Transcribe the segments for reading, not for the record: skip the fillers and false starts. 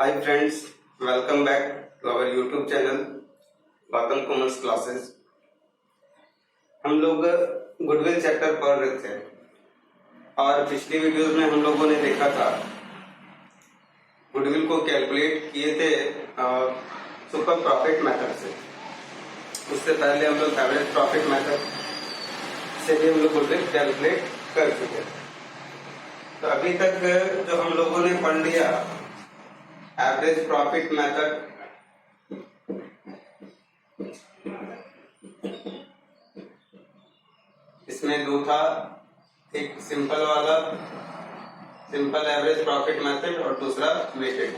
Hi friends, welcome back to our YouTube channel Gautam commerce classes. हम लोग goodwill chapter पढ़ रहे थे और पिछली वीडियोस में हम लोगों ने देखा था गुडविल को कैलकुलेट किए थे सुपर प्रॉफिट मेथड से। उससे पहले हम लोग एवरेज प्रॉफिट मेथड से भी हम लोग गुडविल कैलकुलेट कर चुके थे। तो अभी तक जो हम लोगों ने पढ़ लिया एवरेज प्रॉफिट मेथड, इसमें दो था, एक सिंपल वाला सिंपल एवरेज प्रॉफिट मेथड और दूसरा वेटेड।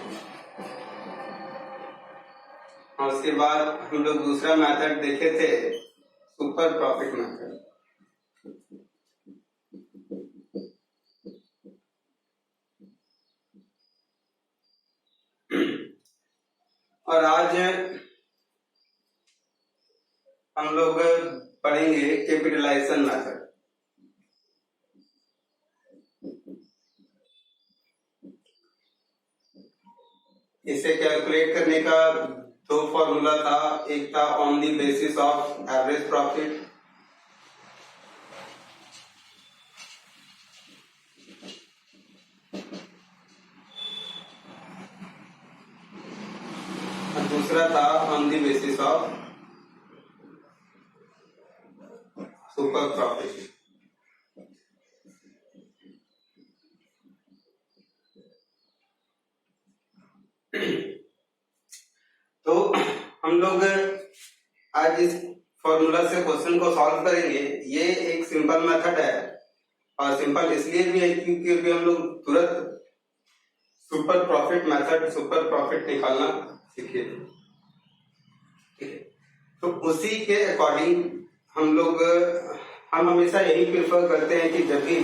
और उसके बाद हम लोग दूसरा मेथड देखे थे सुपर प्रॉफिट मेथड। और आज हम लोग पढ़ेंगे कैपिटलाइजेशन मेथड। इसे कैलकुलेट करने का दो फॉर्मूला था, एक था on the basis of average profit और दूसरा था on the basis of super profit. तो हम लोग आज इस फॉर्मूला से क्वेश्चन को सॉल्व करेंगे। ये एक सिंपल मेथड है और सिंपल इसलिए भी है क्योंकि अभी हम लोग तुरंत super profit method super profit निकालना सीखे। ठीक है, तो उसी के अकॉर्डिंग हम हमेशा यही प्रेफर करते हैं कि जब भी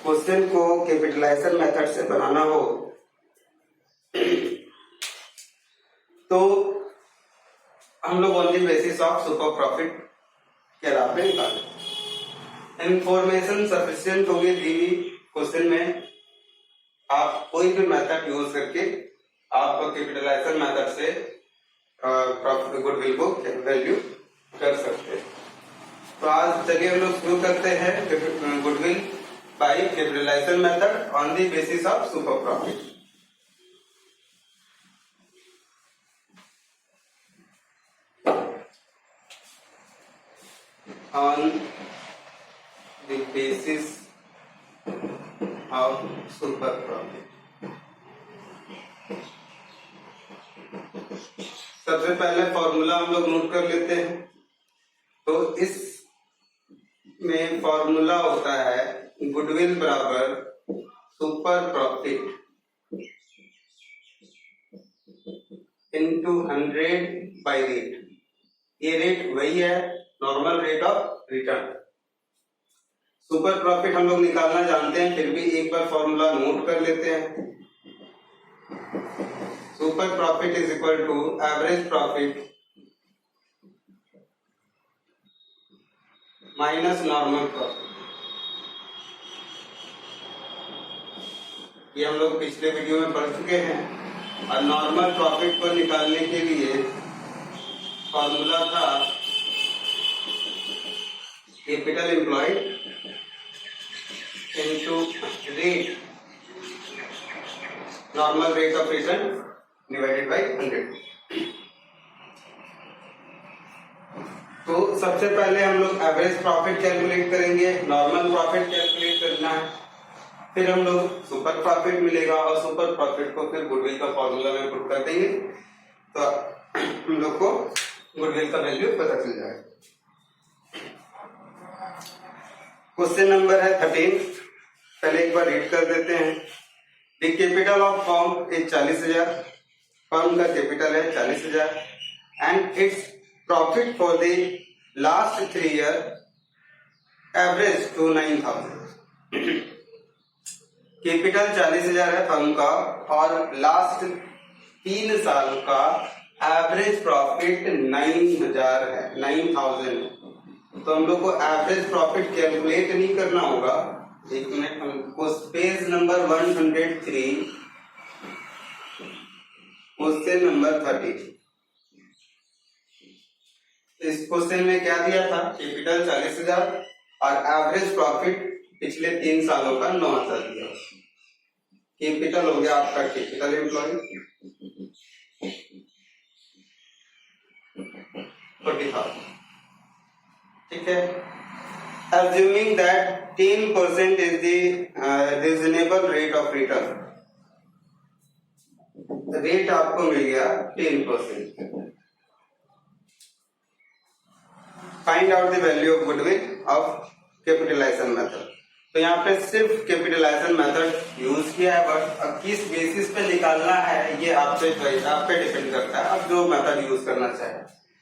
क्वेश्चन को कैपिटलाइजेशन मेथड से बनाना हो तो हम लोग on the basis of super profit के आधार पे निकालें। इंफॉर्मेशन सफिशिएंट होगी दी क्वेश्चन में, आप कोई भी मेथड यूज करके आप कैपिटलाइजेशन मेथड से प्रॉफिट गुडविल को वैल्यू कर सकते हैं। तो आज चलिए हम लोग शुरू करते हैं goodwill by capitalisation method on the basis of super profit. On the basis of super profit, सबसे पहले फॉर्मूला हम लोग नोट कर लेते हैं। तो इस में फॉर्मूला होता है गुडविल बराबर super profit into 100 by rate. ये रेट वही है, normal rate of return. Super profit हम लोग निकालना जानते हैं, फिर भी एक बार फॉर्मूला नोट कर लेते हैं। Super profit is equal to average profit minus normal profit. ये हम लोग पिछले वीडियो में पढ़ चुके हैं। और नॉर्मल प्रॉफिट को निकालने के लिए फॉर्मूला था capital employed into rate, normal rate of return divided by 100। तो सबसे पहले हम लोग एवरेज प्रॉफिट कैलकुलेट करेंगे, नॉर्मल प्रॉफिट कैलकुलेट करना है, फिर हम लोग सुपर प्रॉफिट मिलेगा और सुपर प्रॉफिट को फिर गुडविल का फॉर्मूला में पुट कर देंगे तो हम लोग को गुडविल का वैल्यू पता चल जाएगा। क्वेश्चन नंबर है 13। पहले एक बार रीड कर देते हैं। The capital of firm is 40,000। Firm का कैपिटल है 40,000 and its profit for the last 3 year average to 9,000। Capital 40,000 है फर्म का और लास्ट 3 साल का एवरेज प्रॉफिट 9,000 है, 9,000 है। तो हम लोग को एवरेज प्रॉफिट कैलकुलेट नहीं करना होगा। एक मिनट, हमको पेज नंबर 103 क्वेश्चन नंबर 13। इस क्वेश्चन में क्या दिया था, कैपिटल 40,000 और एवरेज प्रॉफिट पिछले 3 सालों का 9,000 दिया। कैपिटल हो गया आपका कैपिटल एम्प्लॉय 40,000, ठीक है। Assuming that 10% is the reasonable rate of return, rate आपको मिल गया 10%। Find out the value of goodwill of capitalisation method. तो यहाँ पे सिर्फ कैपिटलाइजेशन मेथड यूज किया है, बट किस बेसिस पे निकालना है ये आप पे डिपेंड करता है, आप जो मेथड यूज करना चाहे।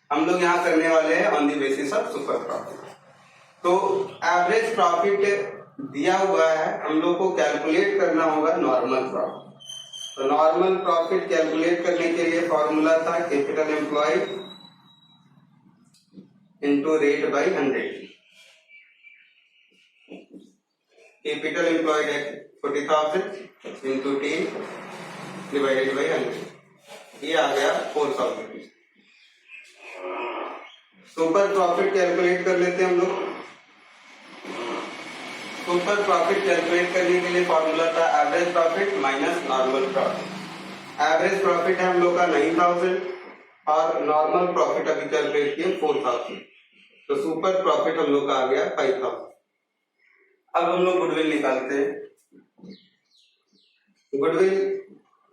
हम लोग यहाँ करने वाले हैं on the basis of super profit. तो एवरेज प्रॉफिट दिया हुआ है, हम लोग को कैलकुलेट करना होगा नॉर्मल प्रॉफिट। तो नॉर्मल प्रॉफिट कैलकुलेट करने के लिए फॉर्मूला था capital employ into rate by 100। Capital employed है 40,000 इनटू 10 डिवाइडेड बाय 100, ये आ गया 4,000। सुपर प्रॉफिट कैलकुलेट कर लेते हैं हम लोग। सुपर प्रॉफिट कैलकुलेट करने के लिए फॉर्मूला था average profit minus normal profit. Average profit है हम लोग का 9,000 और नॉर्मल प्रॉफिट अभी कैलकुलेट किए 4,000, तो सुपर प्रॉफिट हम लोग का आ गया 5,000। अब हम लोग गुडविल निकालते हैं। गुडविल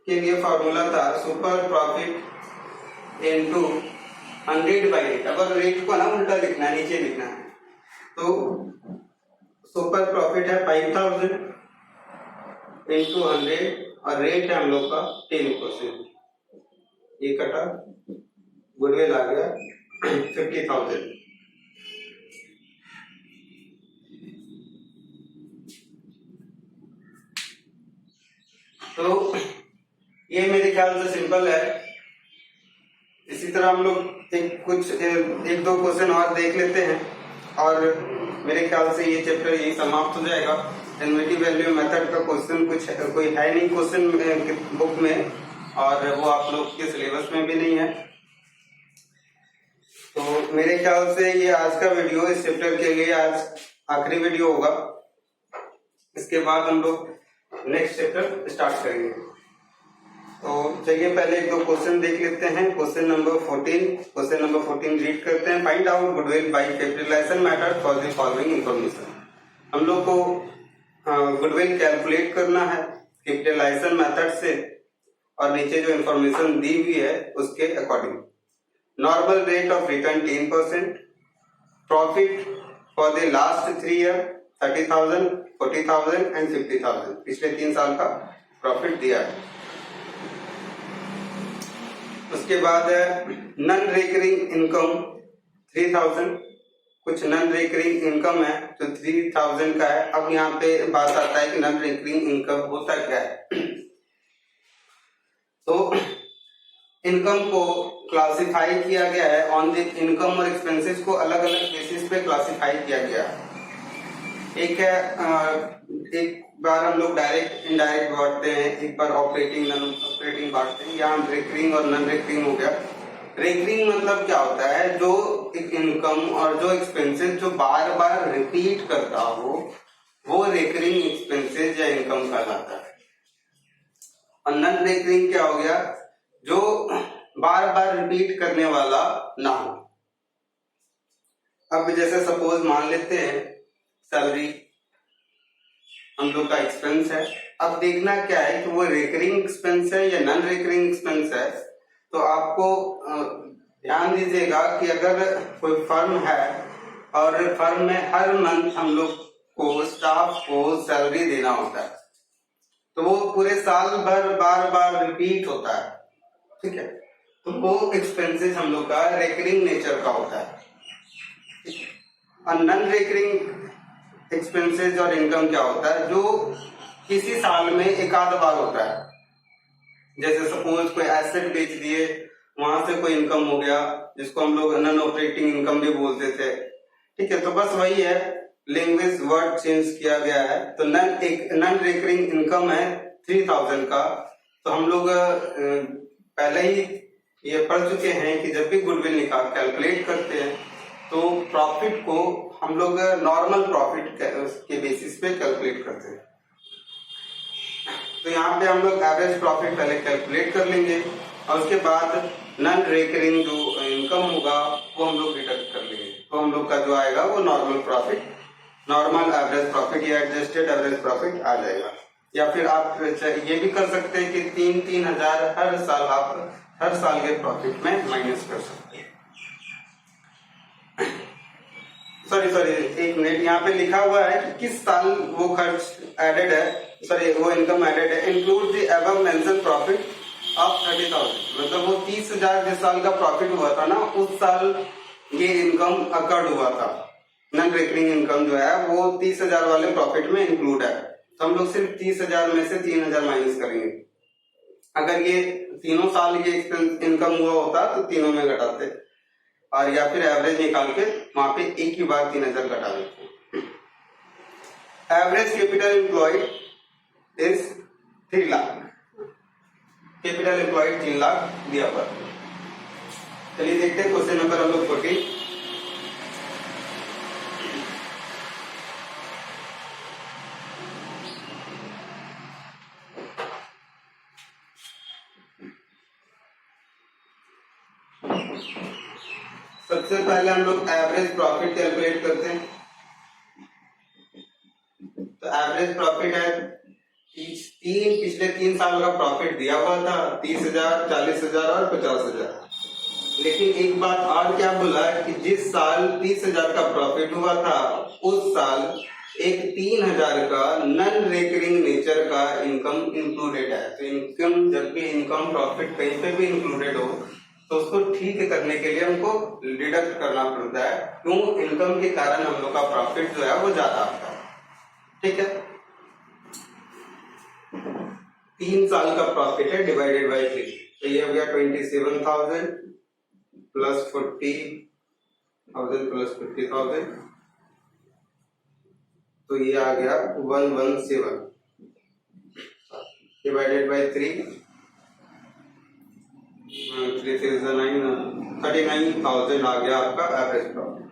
के लिए फॉर्मूला था super profit into 100 by rate. अगर रेट को ना उल्टा लिखना है, नीचे लिखना है, तो सुपर प्रॉफिट है 5,000 इंटू 100 और रेट है हम लोग का 10%। ये कटा, गुडविल आ गया 50,000। तो ये मेरे ख्याल से सिंपल है। इसी तरह हम लोग एक दो क्वेश्चन और देख लेते हैं और मेरे ख्याल से ये चैप्टर यही समाप्त हो जाएगा। एनविटी वैल्यू मेथड का क्वेश्चन कोई है नहीं क्वेश्चन बुक में, और वो आप लोग के सिलेबस में भी नहीं है। तो मेरे ख्याल से ये आज का वीडियो इस चैप्टर के लिए आज आखिरी वीडियो होगा। इसके बाद हम लोग नेक्स्ट चैप्टर स्टार्ट करेंगे। तो चलिए पहले एक दो क्वेश्चन देख लेते हैं। क्वेश्चन नंबर 14 रीड करते हैं। Find out goodwill by capitalisation method for the following information. हम लोग को गुडविल कैलकुलेट करना है कैपिटलाइजेशन मेथड से, और नीचे जो इंफॉर्मेशन दी हुई है उसके according. Normal rate of return 10%, profit for the last 3 year 30,000, 40,000 and 50,000, पिछले 3 साल का प्रॉफिट दिया है। उसके बाद नॉन रिकरिंग इनकम 3,000, कुछ नॉन रिकरिंग इनकम है जो 3,000 का है। अब यहाँ पे बात आता है कि नॉन रिकरिंग इनकम होता क्या है। तो इनकम को क्लासिफाई किया गया है ऑन द इनकम और एक्सपेंसेस को अलग अलग बेसिस पे क्लासिफाई किया गया है। एक है एक बार हम लोग डायरेक्ट इनडायरेक्ट बांटते हैं, एक बार ऑपरेटिंग नॉन ऑपरेटिंग बांटते हैं। यहाँ रिकरिंग और नॉन रिकरिंग हो गया। रिकरिंग मतलब क्या होता है, जो एक इनकम और जो एक्सपेंसेस जो बार बार रिपीट करता हो वो रिकरिंग एक्सपेंसेस या इनकम कहलाता है। और नॉन रिकरिंग क्या हो गया, जो बार बार रिपीट करने वाला ना हो। अब जैसे सपोज मान लेते हैं सैलरी हम लोग का एक्सपेंस है। अब देखना क्या है कि वो रिकरिंग एक्सपेंस है या नॉन रिकरिंग एक्सपेंस है। तो आपको ध्यान दीजिएगा कि अगर कोई फर्म है और फर्म में हर मंथ हम लोग को स्टाफ को सैलरी देना होता है, तो वो पूरे साल भर बार बार रिपीट होता है, ठीक है। तो वो एक्सपेंसेस हम लोग का रिकरिंग नेचर का होता है। और नॉन रिकरिंग एक्सपेंसेस और इनकम क्या होता है, जो किसी साल में एक आध बार होता है। जैसे सपोज कोई एसेट बेच दिए, वहां से कोई इनकम हो गया, जिसको हम लोग नॉन ऑपरेटिंग इनकम भी बोलते थे, ठीक है। तो बस वही है, लैंग्वेज वर्ड चेंज किया गया है। तो नॉन रिकरिंग इनकम है 3,000 का, तो हम लोग पहले ही ये पढ़ चुके हैं कि जब भी गुडविल निकाल कैलकुलेट करते हैं तो प्रॉफिट को हम लोग नॉर्मल प्रॉफिट के बेसिस पे कैलकुलेट करते हैं। तो यहाँ पे हम लोग एवरेज प्रॉफिट पहले कैलकुलेट कर लेंगे और उसके बाद नॉन रिकरिंग जो इनकम होगा वो हम लोग डिडक्ट कर लेंगे। तो हम लोग का जो आएगा वो normal profit, normal average profit या एडजस्टेड एवरेज प्रॉफिट आ जाएगा। या फिर आप ये भी कर सकते हैं कि 3,000 हर साल आप हर साल के प्रॉफिट में माइनस कर सकते हैं। सॉरी एक मिनट, यहाँ पे लिखा हुआ है कि किस साल वो खर्च एडेड है, सॉरी वो इनकम एडेड है। Include the above mention profit of 30,000, मतलब वो 30,000 जिस साल का प्रॉफिट हुआ था ना उस साल ये इनकम अकर्ड हुआ था। नॉन रिकरिंग इनकम जो है वो 30,000 वाले प्रॉफिट में इंक्लूड है। तो हम लोग सिर्फ 30,000 में से 3,000 माइनस करेंगे। अगर ये तीनों साल ये इनकम हुआ होता तो तीनों में घटाते, और या फिर एवरेज निकाल के वहां पे एक ही बार 3,000 घटा देते। Average capital employed is 3 lakh, capital employed 3 lakh दिया हुआ। चलिए देखते हैं क्वेश्चन नंबर हम लोग 14। सबसे पहले हम लोग एवरेज प्रॉफिट कैलकुलेट करते हैं। तो एवरेज प्रॉफिट है पिछले 3 साल का प्रॉफिट दिया हुआ था 30,000, 40,000 और 50,000। लेकिन एक बात और क्या बोला कि जिस साल 30,000 का प्रॉफिट हुआ था उस साल एक 3,000 का नॉन रिकरिंग नेचर का इनकम इंक्लूडेड है। तो इनकम जब भी इनकम प्रॉफिट कहीं पे भी इंक्लूडेड हो तो उसको ठीक करने के लिए हमको डिडक्ट करना पड़ता है। क्यों? इनकम के कारण हम लोग का प्रॉफिट जो है वो ज्यादा आता है। ठीक है, 3 साल का प्रॉफिट है डिवाइडेड बाई 3, तो ये हो गया 27,000 प्लस 40,000 प्लस 50,000, तो ये आ गया 117 डिवाइडेड बाई 3, 39,000 आ गया आपका एवरेज प्रॉफिट।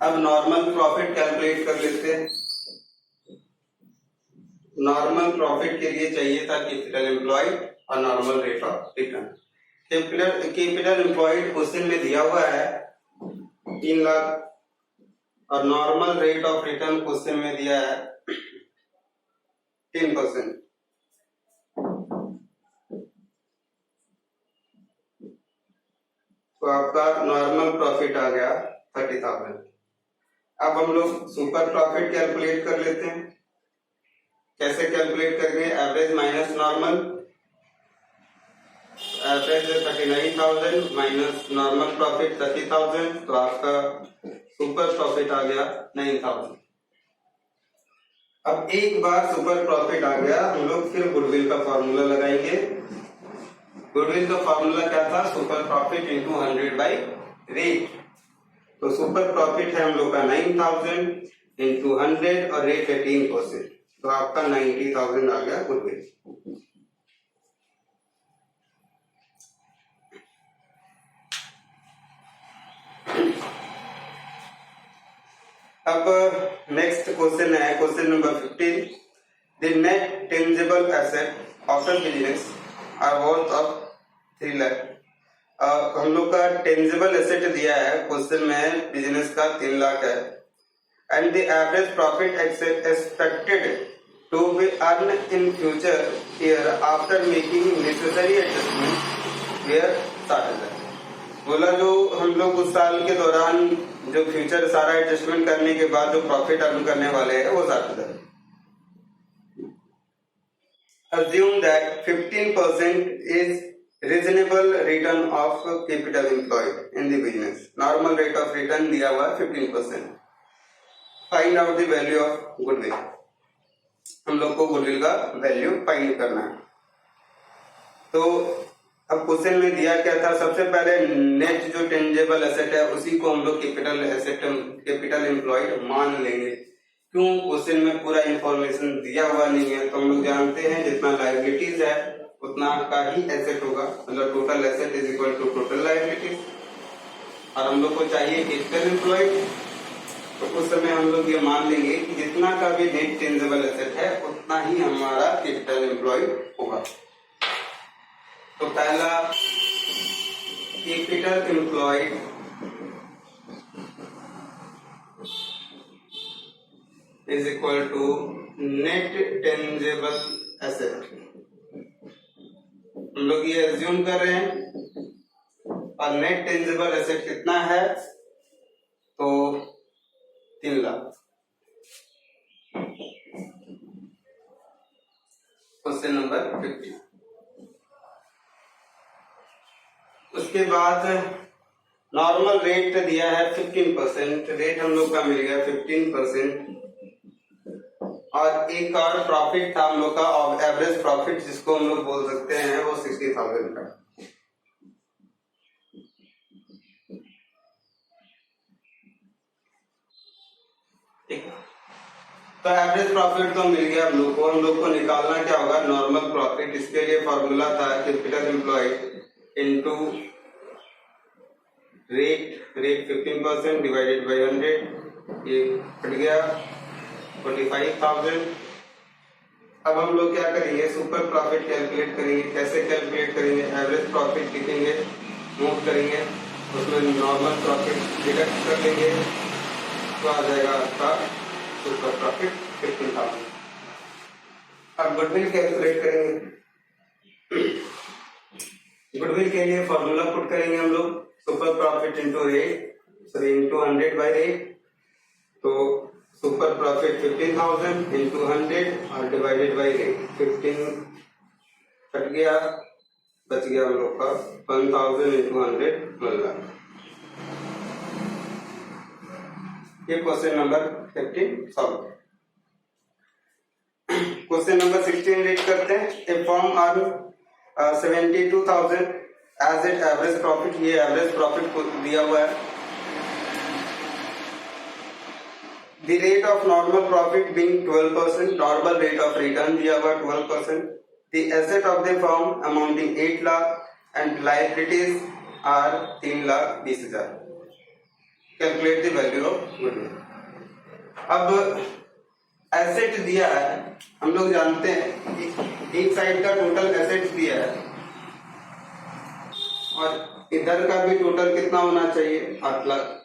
अब नॉर्मल प्रॉफिट कैलकुलेट कर लेते हैं। नॉर्मल प्रॉफिट के लिए चाहिए था कैपिटल एम्प्लॉयड और normal rate of return. Capital employed question में दिया हुआ है 3 लाख और normal rate of return question में दिया है 10%। तो आपका नॉर्मल प्रॉफिट आ गया 30,000। अब हम लोग सुपर प्रॉफिट कैलकुलेट कर लेते हैं। कैसे कैलकुलेट करेंगे? Average minus normal, average 39,000 minus normal profit 30,000, तो आपका सुपर प्रॉफिट आ गया 9,000। अब एक बार सुपर प्रॉफिट आ गया हम लोग फिर गुडविल का फॉर्मूला लगाएंगे। गुडविल का फॉर्मूला क्या था? Super profit into 100 by rate. तो सुपर प्रॉफिट है हम लोग का 9,000 इंटू 100 और रेट है 3%, तो आपका 90,000 आ गया गुडविल। अब नेक्स्ट क्वेश्चन है question number 15। The net tangible asset of the business are worth of 3 lakh. हम लोग का टेंजिबल एसेट दिया है क्वेश्चन में, बिजनेस का 3 लाख है। And the average profit expected to be earn in future year after making necessary adjustment were 60,000। बोला जो हम लोग उस साल के दौरान जो फ्यूचर सारा एडजस्टमेंट करने के बाद जो प्रॉफिट अर्न करने वाले हैं वो 60,000। Assume that 15% is reasonable return of capital employed in the business. Normal rate of return दिया हुआ 15%. Find out the value of goodwill. हम लोग को गुडविल का वैल्यू फाइंड करना है। तो अब क्वेश्चन में दिया क्या था? सबसे पहले नेट जो टेंजेबल एसेट है उसी को हम लोग कैपिटल एसेट, कैपिटल एम्प्लॉयड मान लेंगे। क्यों? क्वेश्चन में पूरा इंफॉर्मेशन दिया हुआ नहीं है। तो हम लोग जानते हैं जितना लायबिलिटीज है उतना का ही एसेट होगा, मतलब total asset is equal to total liabilities. और हम लोग को चाहिए कैपिटल एम्प्लॉयड, तो उस समय हम लोग ये मान लेंगे कि जितना का भी नेट टेंजेबल एसेट है उतना ही हमारा कैपिटल एम्प्लॉयड होगा। तो पहला capital employed is equal to net tangible asset. हम लोग ये एज्यूम कर रहे हैं, और नेट टेंजेबल एसेट कितना है, तो 3 लाख। Question number 50। उसके बाद नॉर्मल रेट दिया है 15%, रेट हम लोग का मिल गया 15%। और एक और प्रॉफिट था हम लोग का एवरेज प्रॉफिट, जिसको हम लोग बोल सकते हैं वो 60,000 का। ठीक, तो एवरेज प्रॉफिट तो मिल गया हम लोग को निकालना क्या होगा, नॉर्मल प्रॉफिट। इसके लिए फॉर्मूला था capital employed into rate 15% divided by 100, ये कट गया 45,000। अब हम लोग क्या करेंगे, सुपर प्रॉफिट कैलकुलेट करेंगे। कैसे कैलकुलेट करेंगे, एवरेज प्रॉफिट लिखेंगे, मूव करेंगे, उसमें नॉर्मल प्रॉफिट डिडक्ट कर लेंगे, तो आ जाएगा आपका सुपर प्रॉफिट 15,000। अब गुडविल कैलकुलेट करेंगे। गुडविल के लिए फॉर्मूला पुट करेंगे हम लोग, super profit into rate, sorry into 100 by rate. तो सुपर प्रॉफिट 15,000 इंटू 100 और डिवाइडेड बाई रेट 15 कट गया, बच गया हम लोग का 1,000 इंटू 100 मिल रहा। ये question number 15 solve. Question number 16 read करते हैं। A firm earn 72,000 as it average profit. ये एवरेज प्रॉफिट दिया हुआ है। The rate of normal profit being 12%, normal rate of return दिया हुआ 12%। The asset of the firm amounting 8 lakh and liabilities are 3,20,000। Calculate the value of goodwill. अब asset दिया है, हम लोग जानते हैं कि एक साइड का टोटल एसेट्स दिया है और इधर का भी टोटल कितना होना चाहिए, 8 लाख।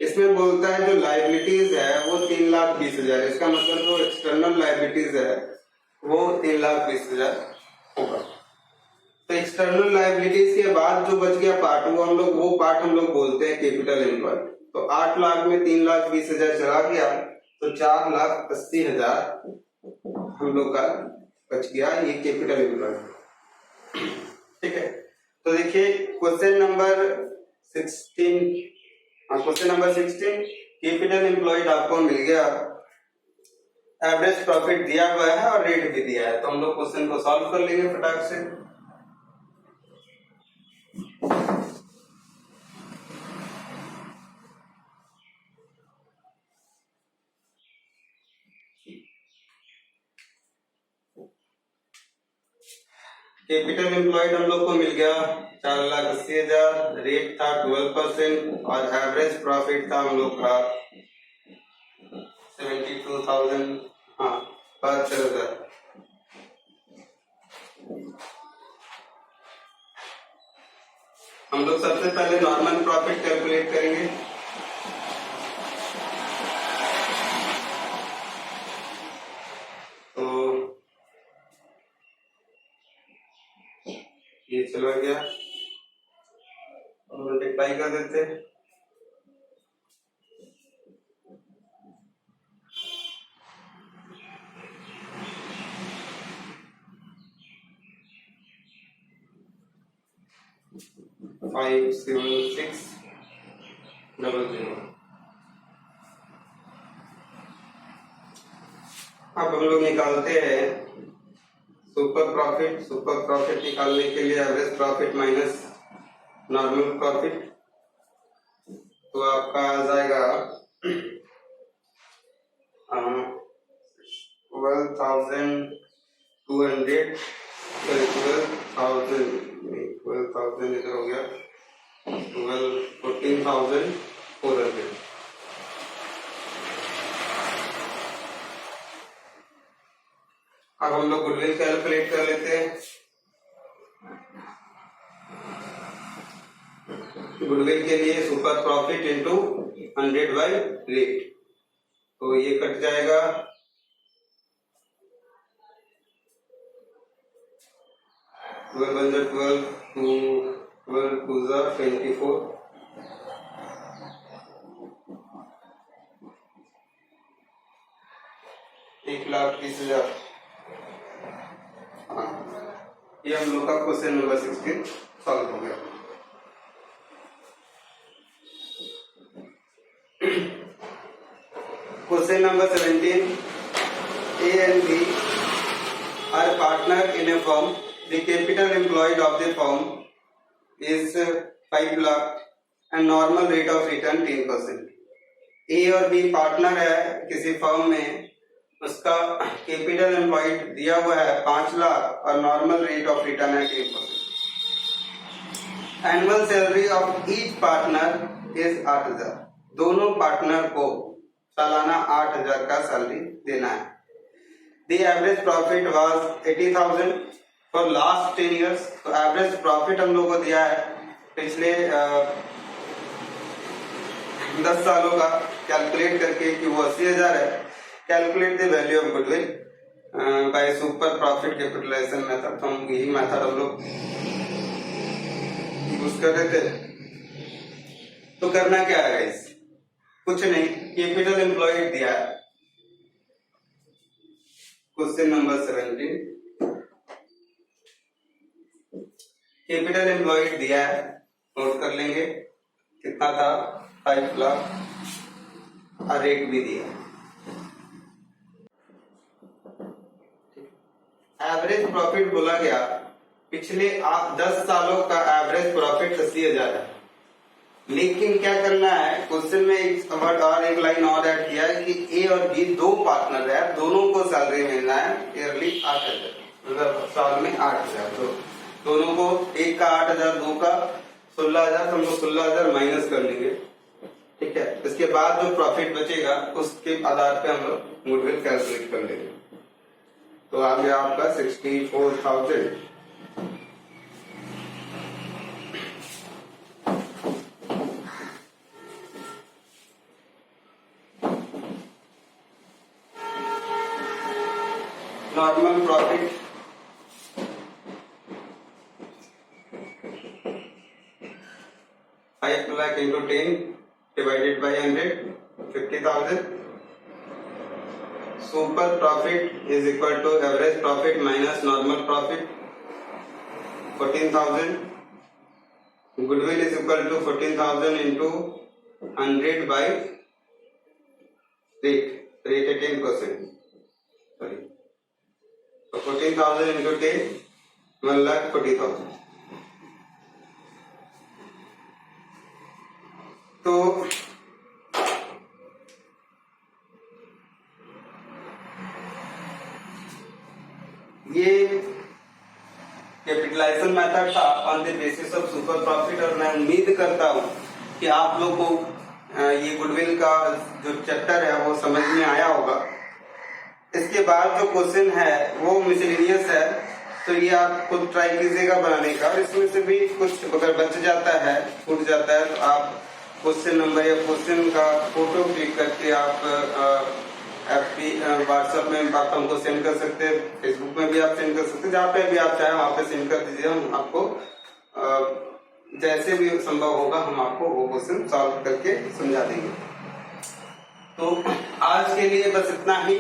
इसमें बोलता है जो लायबिलिटीज है वो 3,20,000। इसका मतलब जो एक्सटर्नल लायबिलिटीज है वो 3,20,000 होगा। तो एक्सटर्नल लायबिलिटीज के बाद जो बच गया पार्ट, वो पार्ट हम लोग बोलते हैं कैपिटल एम्प्लॉयड। तो 8 लाख में 3,20,000 चला गया, तो 4,80,000 हम लोग का बच गया, ये कैपिटल एम्प्लॉयड। ठीक है, तो देखिए क्वेश्चन नंबर 16 कैपिटल एम्प्लॉयड आपको मिल गया, एवरेज प्रॉफिट दिया हुआ है और रेट भी दिया है। तो हम लोग क्वेश्चन को सॉल्व कर लेंगे फटाक से। कैपिटल एम्प्लॉयड हम लोग को मिल गया 4,80,000, रेट था 12% और एवरेज प्रॉफिट था हम लोग का 72,000, हाँ 72,000। हम लोग सबसे पहले नॉर्मल प्रॉफिट कैलकुलेट करेंगे। तो ये चला गया और मल्टीप्लाई कर देते हैं। फाइव 7,6,0,0। अब हम लोग निकालते हैं सुपर प्रॉफिट। सुपर प्रॉफिट निकालने के लिए average profit minus normal profit, तो आपका आ जाएगा 12,200 12,000 इधर हो गया, 14,400। अब हम लोग गुडविल कैलकुलेट कर लेते हैं। गुडविल के लिए super profit into 100 by rate, तो ये कट जाएगा। ट्वेल्व 24, 1,30,000। हाँ, ये हम लोग का क्वेश्चन नंबर 16 सॉल्व हो गया। Question number 17. A and B are partner in a firm. The capital employed of the firm is 5 lakh and normal rate of return 10%. A और B पार्टनर है किसी फर्म में, उसका कैपिटल एम्प्लॉयड दिया हुआ है 5 लाख और नॉर्मल रेट ऑफ रिटर्न है 10%. Annual salary of each partner is 8,000. दोनों पार्टनर को सालाना 8,000 का सैलरी देना है. The average profit was 80,000 for last 10 years. तो एवरेज प्रॉफिट हम लोगों को दिया है पिछले 10 सालों का कैलकुलेट करके कि वो 80,000 है. Calculate the value of goodwill by super profit capitalization method. तो हम यही मेथड हम लोग यूज कर रहे थे. तो करना क्या है गाइस, कुछ नहीं, कैपिटल एम्प्लॉयड दिया है. Question number 17. कैपिटल एम्प्लॉयड दिया है, नोट कर लेंगे कितना था, 5 लाख. रेट भी दिया. एवरेज प्रॉफिट बोला गया, पिछले 10 सालों का एवरेज प्रॉफिट 80,000 है. लेकिन क्या करना है, क्वेश्चन में एक वर्ड और एक लाइन और ऐड किया है कि ए और बी दो पार्टनर है, दोनों को सैलरी मिलना है ईयरली 8,000, मतलब साल में 8,000. तो दोनों को, एक का 8,000, दो का 16,000. हम लोग 16,000 माइनस कर लेंगे, ठीक है. इसके बाद जो प्रॉफिट बचेगा उसके आधार पे हम लोग गुडविल कैलकुलेट कर लेंगे. तो आ गया आपका 64,000. Normal profit 5 lakh into 10 divided by 100, 50,000. Super profit is equal to average profit minus normal profit 14,000. Goodwill is equal to 14,000 into 100 by rate है 10%. सॉरी, तो 14,000 इंटू 10, 1,40,000. तो ये कैपिटलाइजेशन मेथड था on the basis of super profit. और मैं उम्मीद करता हूं कि आप लोग को ये गुडविल का जो चैप्टर है वो समझ में आया होगा. इसके बाद जो क्वेश्चन है वो मिसलेनियस है, तो ये आप खुद ट्राई कीजिएगा बनाने का. और इसमें से भी कुछ अगर बच जाता है, छूट जाता है, तो आप क्वेश्चन नंबर या क्वेश्चन का फोटो क्लिक करके आप व्हाट्सएप में आप हमको सेंड कर सकते हैं, फेसबुक में भी आप सेंड कर सकते हैं, जहाँ पे भी आप चाहें वहां पे सेंड कर दीजिए. हम आपको जैसे भी संभव होगा हम आपको वो क्वेश्चन सॉल्व करके समझा देंगे. तो आज के लिए बस इतना ही.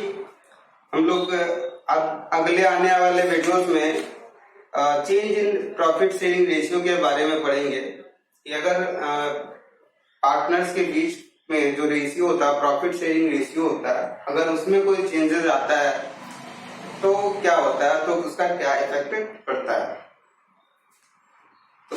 हम लोग अगले आने वाले वीडियोस में change in profit sharing ratio के बारे में पढ़ेंगे कि अगर पार्टनर्स के बीच में जो रेशियो होता है, प्रॉफिट शेयरिंग रेशियो होता है, अगर उसमें कोई चेंजेस आता है तो क्या होता है, तो उसका क्या इफेक्ट पड़ता है. तो